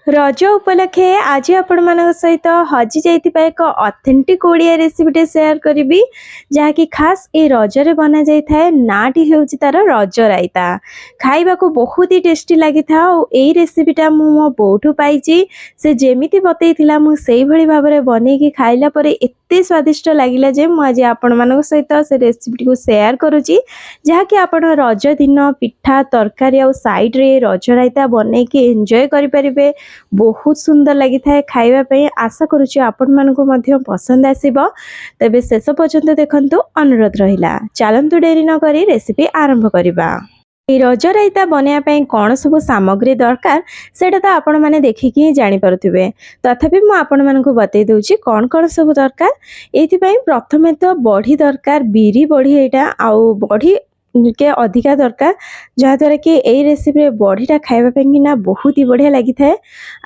रज उपलक्षे आज आपण मान सहित हजि जाइतिबा एक ऑथेंटिक ओडिया रेसिपीटे शेयर करी जहाँकि खास ए रजरे बना जाए थाए नाटी हेउची तार रज रायता खाइबा को बहुत ही टेस्टी लगी था। यही रेसिपीटा मो बोठू पाई से जेमिति बतैथिला मु सेही भली भाबरे बनेकी खाइला परे एते स्वादिष्ट लागिला जे मु आज आपण मान सहित से रेसिपी को शेयर करूची जहाँकि आपण रज दिन पिठा तरकारी आ साइड रे रज रायता बनेकी एंजॉय करि परिबे। बहुत सुंदर लगी था खाइबा आशा करुच्ची आपण मानकु मध्य पसंद आसीबो। तबे शेष पर्यंत देखंतु अनुरोध रहिला। चलंतु डेरी न करी रेसिपी आरंभ करिबा। ए रज रायता बनया पई कोन सब सामग्री दरकार सेटा तो आपण माने देखिकी ही जानि पारुथिबे, तथापि मु आपण मानकु बतै दउची कोन कोन सब दरकार। एथि पई प्रथमे तो बढी दरकार, बिरी बढी एटा आउ बढी के अधिका दरकार जहाँद्वारा कि यही रेसिपी बढीटा खाइबा पे कि ना बहुत ही बढ़िया लगी थाए।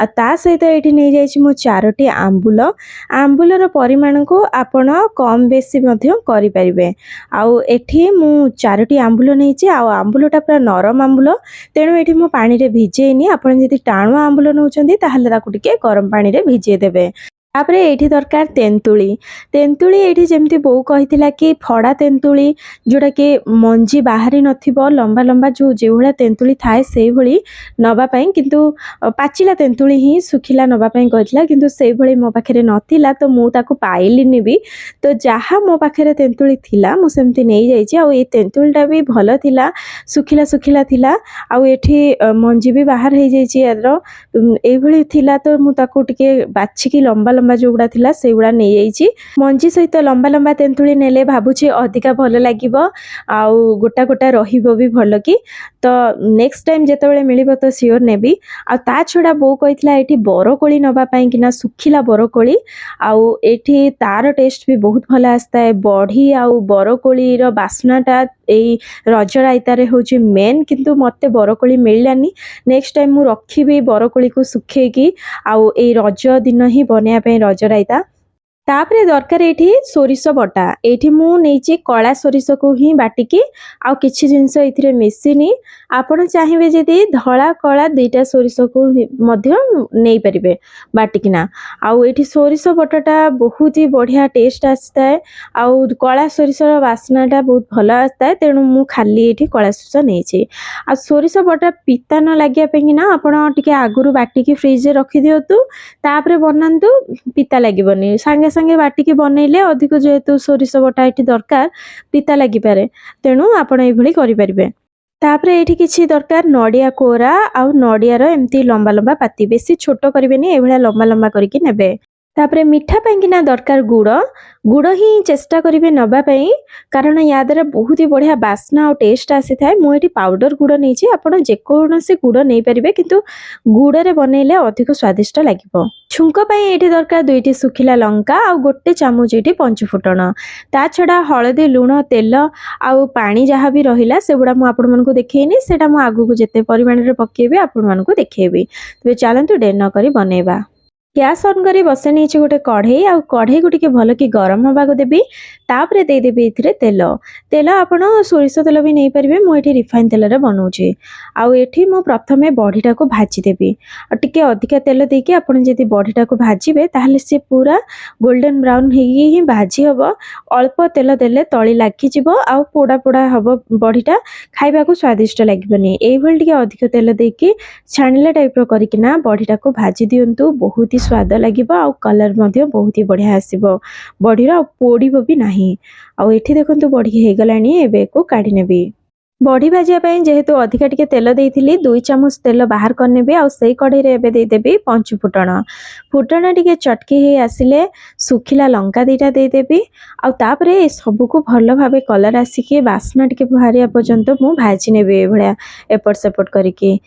आ ता सहित ये नहीं जाइए मो 4टी आंबुल। आंबुलर परिमाण को आपण कम बेसी मध्य करि परिबे। आउ एठी मु 4टी आंबुल नहीं आउ आंबुलटा पूरा नरम आंबुल, तेणु एठी मु पानी रे भिजेनी। आपण जदि टाणुआ आंबुल नउचंदी ताहले ताकु टिके गरम पानी रे भिजे देबे। तापरे एठी दरकार तेंतुली। तेंतुली एठी जेमती बो कहिथिला कि फड़ा तेंतुली जोटा कि मंजी बाहरी नथिबो, लंबा लंबा जो जेभळा तेंतुली थाए सेही भली नबा पई, किंतु पाचिला तेंतुली ही सुखिला नबा पई कहिथिला, किंतु सेही भली मो पाखरे नथिला तो मु ताको पाइलिनी भी। तो जहा मो पाखरे तेंतुली थिला मु सेमती नै जाइछि। आ ए तेंतुलीटा भी भलो थिला, सुखिला सुखिला थिला। आ एठी मंजी भी बाहर हे जाइछि यादरो एही भली थिला। तो मु ताको टिके बाछि कि लंबा लंबा जो गुड़ा थिला से गुड़ा नहीं जाइछि। मंजी सहित लंबा लंबा तेंतुली नेले भाबुछि अधिका भल लागिबो आउ गोटा गोटा रहिबो भी भल कि। तो नेक्स्ट टाइम जेतेबेले मिलिबो तो सियोर नेबी। आ ता छडा बो कहिथिला एठी बरकोली नबा पई किना सुखिला बरकोली। आउ एठी तार टेस्ट भी बहुत भल आस्ता है। बढी आउ बरकोली रो बास्नाटा एई रज रायतारे होछि मेन, किंतु मते बरकोली मिललानी। नेक्स्ट टाइम मु रखिबी बरकोली को सुखेकी आउ ए रज दिन ही बनया पे रज रायता। तापरे दरकार एठी सोरिष बटा। एठी मु नेची कला सोरिष को ही बाटिकी आउ किछि जिंस एथिरे मिसिनी। आपण चाहिबे जदि धळा कला दुईटा सोरिष को मध्य नै परिबे बाटिकिना। आउ एठी सोरिष बटाटा बहुत ही बढ़िया टेस्ट आस्ता है। आउ कला सोरिषर वासनाटा बहुत भलो आस्ता है, तेणु मु खाली एठी कला सोरिष नेछि। आ सोरिष बटा पिता न लागिया पे किना आपण टिके आगुरु बाटिकी फ्रिज रे रखि दियतु, तापरे बनांतु, पिता लागिबनी। संगे संगे बाटिकी बनैले अधिक जेहेतु सोरिष बटा एठी दरकार पिता लागि पारे, तेणु आपण एई भली करि परिबे। तापरे एठी किछि दरकार नडिया कोरा आउ नडियार एमती लंबा लंबा पाती, बेसी छोटो करिबेनी, ए भला लंबा लंबा करिकि नेबे। तापरे मिठा पैंकिना दरकार गुड़। गुड़ ही चेष्टा करिवे नबा पई, कारण या द्वारा बहुत ही बढ़िया बास्ना और टेस्ट आसी थाए। मु एठी पाउडर गुड़ नेछि, आपण जे कोनोसी गुड़ नै परिबे, किंतु गुड़ रे बनैले अधिक स्वादिष्ट लागिबो। छुंक पई एठी दरकार 2टी सुखिला लंका आउ गोटे चामच एठी पंच फुटण। ता छडा हळदी, लूण, तेल आउ पानी जहा भी रहिला सेगुडा मु आपण मानकु देखैनी। सेटा मु आगु को जेते परिमाण रे पकेबे आपण मानकु देखैबी। तबे चलंतु डेर न करी बनेबा। गैस ऑन करी बसे नहीं गोटे कढ़ई, आ कढ़ई को टिके भल कि गरम हवा को देबी। तापरे दे देबी इथिरे तेल। तेल आपण सोरिष तेल भी नहीं परिबे, मु एठी रिफाइन तेल रे बनौची। आउ एठी मु प्रथमे बढीटा को भाजी देबी। आ टिके अधिका तेल देकी आपण जदी बढीटा को भाजीबे ताहले से पूरा गोल्डन ब्राउन हेगी ही भाजी हबो। अल्प तेल देले तळी लागी जिवो आउ पोडा पोडा हबो बढीटा, खाइबा को स्वादिष्ट लागिबनी। एई भल टिके अधिक तेल देकी छाणिला टाइप रो करिकिना बढीटा को भाजी दियंतु, बहुत ही स्वाद लागिबो आउ कलर मध्य बहुत ही बढ़िया आसीबो। बढीरा पोड़ीबो भी नाही। आउ एठी देखंतु बढी हे गलानी, एबे को काढी नेबी। बढी भाजिया पई जेहेतु अधिका टिके तेल देइथिली 2 चामच तेल बाहर करनेबे। आउ सेई कढ़ई रे एबे दे देबी पंच फुटण। फुटण टिके चटकी हे आसिले सुखिला लंका दीटा दे देबी। आउ तापरे ए सब को भलो भाबे कलर आसीके बास्ना टिके बाहरिया पर्यंत मु भाजी नेबे ए भलिया एपट सेपट करिके।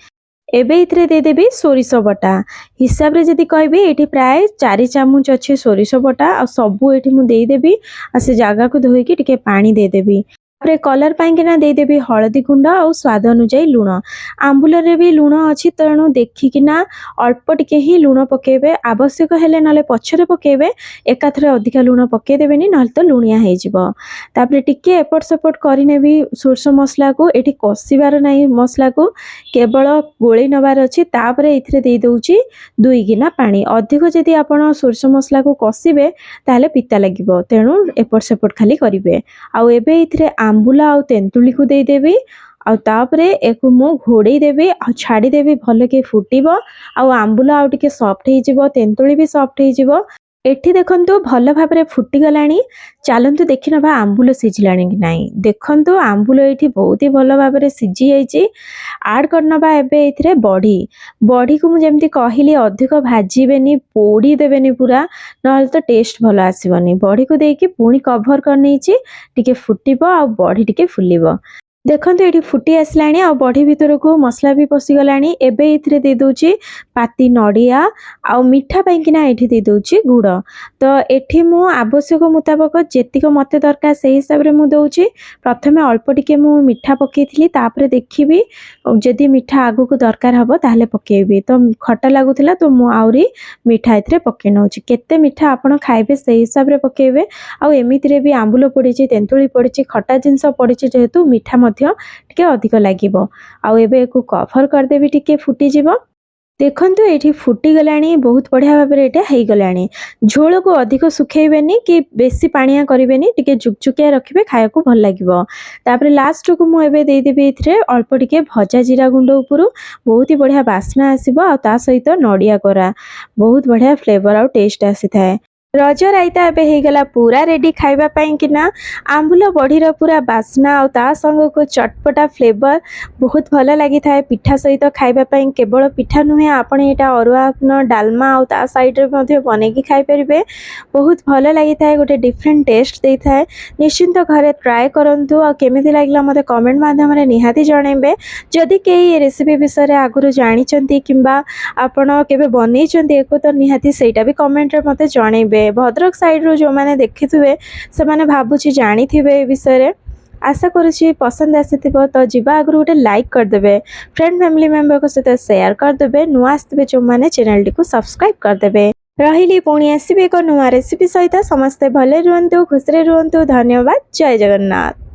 एबे इथरे दे देबी सोरिष बटा। हिसाब रे जदी कहबी एठी प्राय 4 चामच अछि सोरिष बटा। आ सबु एठी मु देई देबी। आ से जागा को धोई के टिके पानी दे देबी। ତାପରେ କଲର୍ ପାଇଁକିନା ଦେଇଦେବି ହଳଦୀ ଗୁଣ୍ଡ ଆଉ ସ୍ୱାଦ ଅନୁଯାୟୀ ଲୁଣ। ଆମ୍ବୁଲରେ ବି ଲୁଣ ଅଛି, ତେଣୁ ଦେଖିକିନା ଅଳ୍ପ ଟିକେ ହିଁ ଲୁଣ ପକାଇବେ। ଆବଶ୍ୟକ ହେଲେ ନହେଲେ ପଛରେ ପକାଇବେ, ଏକାଥରେ ଅଧିକା ଲୁଣ ପକାଇ ଦେବେନି, ନହେଲେ ତ ଲୁଣିଆ ହେଇଯିବ। ତାପରେ ଟିକେ ଏପଟ ସେପଟ କରିନେବି ସୋରିଷ ମସଲାକୁ। ଏଠି କଷିବାର ନାହିଁ ମସଲାକୁ, କେବଳ ଗୋଳେଇ ନେବାର ଅଛି। ତାପରେ ଏଥିରେ ଦେଇଦେଉଛି 2 ଗିନା ପାଣି। ଅଧିକ ଯଦି ଆପଣ ସୋରିଷ ମସଲାକୁ କଷିବେ ତାହେଲେ ପିତା ଲାଗିବ, ତେଣୁ ଏପଟ ସେପଟ ଖାଲି କରିବେ। ଆଉ ଏବେ ଏଥିରେ ଆମ୍ବୁଲ ଆଉ ତେନ୍ତୁଳିକୁ ଦେଇଦେବି। ଆଉ ତାପରେ ଏକୁ ମୁଁ ଘୋଡ଼େଇ ଦେବି ଆଉ ଛାଡ଼ିଦେବି, ଭଲକି ଫୁଟିବ। ଆଉ ଆମ୍ବୁଲ ଆଉ ଟିକେ ସଫ୍ଟ ହେଇଯିବ, ତେନ୍ତୁଳି ବି ସଫ୍ଟ ହେଇଯିବ। ଏଠି ଦେଖନ୍ତୁ ଭଲ ଭାବରେ ଫୁଟିଗଲାଣି। ଚାଲନ୍ତୁ ଦେଖିନେବା ଆମ୍ବୁଲ ସିଝିଲାଣି କି ନାହିଁ। ଦେଖନ୍ତୁ ଆମ୍ବୁଲ ଏଇଠି ବହୁତ ହି ଭଲ ଭାବରେ ସିଝି ଯାଇଛି। ଆଡ଼୍ କରିନେବା ଏବେ ଏଥିରେ ବଢ଼ି। ବଢ଼ିକୁ ମୁଁ ଯେମିତି କହିଲି ଅଧିକ ଭାଜିବେନି, ପୋଡ଼ି ଦେବେନି ପୁରା, ନହେଲେ ତ ଟେଷ୍ଟ ଭଲ ଆସିବନି। ବଢ଼ିକୁ ଦେଇକି ପୁଣି କଭର୍ କରିନେଇଛି, ଟିକେ ଫୁଟିବ ଆଉ ବଢ଼ି ଟିକେ ଫୁଲିବ। ଦେଖନ୍ତୁ ଏଠି ଫୁଟି ଆସିଲାଣି ଆଉ ବଢ଼ି ଭିତରକୁ ମସଲା ବି ପଶିଗଲାଣି। ଏବେ ଏଥିରେ ଦେଇଦେଉଛି ପାତି ନଡ଼ିଆ ଆଉ ମିଠା ପାଇଁକିନା ଏଠି ଦେଇଦେଉଛି ଗୁଡ଼। ତ ଏଠି ମୁଁ ଆବଶ୍ୟକ ମୁତାବକ ଯେତିକ ମୋତେ ଦରକାର ସେଇ ହିସାବରେ ମୁଁ ଦେଉଛି। ପ୍ରଥମେ ଅଳ୍ପ ଟିକେ ମୁଁ ମିଠା ପକାଇଥିଲି, ତାପରେ ଦେଖିବି ଯଦି ମିଠା ଆଗକୁ ଦରକାର ହେବ ତାହେଲେ ପକାଇବି। ତ ଖଟା ଲାଗୁଥିଲା, ତ ମୁଁ ଆହୁରି ମିଠା ଏଥିରେ ପକାଇ ନେଉଛି। କେତେ ମିଠା ଆପଣ ଖାଇବେ ସେଇ ହିସାବରେ ପକାଇବେ। ଆଉ ଏମିତିରେ ବି ଆମ୍ବୁଲ ପଡ଼ିଛି, ତେନ୍ତୁଳି ପଡ଼ିଛି, ଖଟା ଜିନିଷ ପଡ଼ିଛି, ଯେହେତୁ ମିଠା ମଧ୍ୟ ଟିକେ ଅଧିକ ଲାଗିବ। ଆଉ ଏବେ ଏକୁ କଭର୍ କରିଦେବି, ଟିକେ ଫୁଟିଯିବ। ଦେଖନ୍ତୁ ଏଇଠି ଫୁଟିଗଲାଣି, ବହୁତ ବଢ଼ିଆ ଭାବରେ ଏଇଟା ହେଇଗଲାଣି। ଝୋଳକୁ ଅଧିକ ଶୁଖେଇବେନି କି ବେଶୀ ପାଣିଆ କରିବେନି, ଟିକେ ଜୁକଜୁକିଆ ରଖିବେ, ଖାଇବାକୁ ଭଲ ଲାଗିବ। ତାପରେ ଲାଷ୍ଟକୁ ମୁଁ ଏବେ ଦେଇଦେବି ଏଥିରେ ଅଳ୍ପ ଟିକେ ଭଜା ଜିରା ଗୁଣ୍ଡ ଉପରୁ। ବହୁତ ହି ବଢ଼ିଆ ବାସ୍ନା ଆସିବ, ଆଉ ତା ସହିତ ନଡ଼ିଆ କୋରା, ବହୁତ ବଢ଼ିଆ ଫ୍ଲେଭର ଆଉ ଟେଷ୍ଟ ଆସିଥାଏ। ରଜ ରାଇତା ଏବେ ହେଇଗଲା ପୁରା ରେଡ଼ି ଖାଇବା ପାଇଁକିନା। ଆମ୍ବୁଲ ବଢ଼ିର ପୁରା ବାସ୍ନା ଆଉ ତା ସାଙ୍ଗକୁ ଚଟପଟା ଫ୍ଲେଭର ବହୁତ ଭଲ ଲାଗିଥାଏ ପିଠା ସହିତ ଖାଇବା ପାଇଁ। କେବଳ ପିଠା ନୁହେଁ, ଆପଣ ଏଇଟା ଅରୁଆ ଅନ୍ନ, ଡାଲମା ଆଉ ତା ସାଇଡ଼ରେ ମଧ୍ୟ ବନେଇକି ଖାଇପାରିବେ। ବହୁତ ଭଲ ଲାଗିଥାଏ, ଗୋଟେ ଡିଫରେଣ୍ଟ ଟେଷ୍ଟ ଦେଇଥାଏ। ନିଶ୍ଚିନ୍ତ ଘରେ ଟ୍ରାଏ କରନ୍ତୁ, ଆଉ କେମିତି ଲାଗିଲା ମୋତେ କମେଣ୍ଟ ମାଧ୍ୟମରେ ନିହାତି ଜଣାଇବେ। ଯଦି କେହି ଏ ରେସିପି ବିଷୟରେ ଆଗରୁ ଜାଣିଛନ୍ତି କିମ୍ବା ଆପଣ କେବେ ବନେଇଛନ୍ତି ଏକୁ, ତ ନିହାତି ସେଇଟା ବି କମେଣ୍ଟରେ ମୋତେ ଜଣାଇବେ। ଭଦ୍ରକ ସାଇଡ଼ରୁ ଯେଉଁମାନେ ଦେଖିଥିବେ ସେମାନେ ଭାବୁଛି ଜାଣିଥିବେ ଏ ବିଷୟରେ। ଆଶା କରୁଛି ପସନ୍ଦ ଆସିଥିବ। ତ ଯିବା ଆଗରୁ ଗୋଟେ ଲାଇକ୍ କରିଦେବେ, ଫ୍ରେଣ୍ଡ ଫ୍ୟାମିଲି ମେମ୍ବରଙ୍କ ସହିତ ସେୟାର କରିଦେବେ। ନୂଆ ଆସିଥିବେ ଯେଉଁମାନେ ଚ୍ୟାନେଲଟିକୁ ସବସ୍କ୍ରାଇବ୍ କରିଦେବେ। ରହିଲି, ପୁଣି ଆସିବି ଏକ ନୂଆ ରେସିପି ସହିତ। ସମସ୍ତେ ଭଲରେ ରୁହନ୍ତୁ, ଖୁସିରେ ରୁହନ୍ତୁ। ଧନ୍ୟବାଦ। ଜୟ ଜଗନ୍ନାଥ।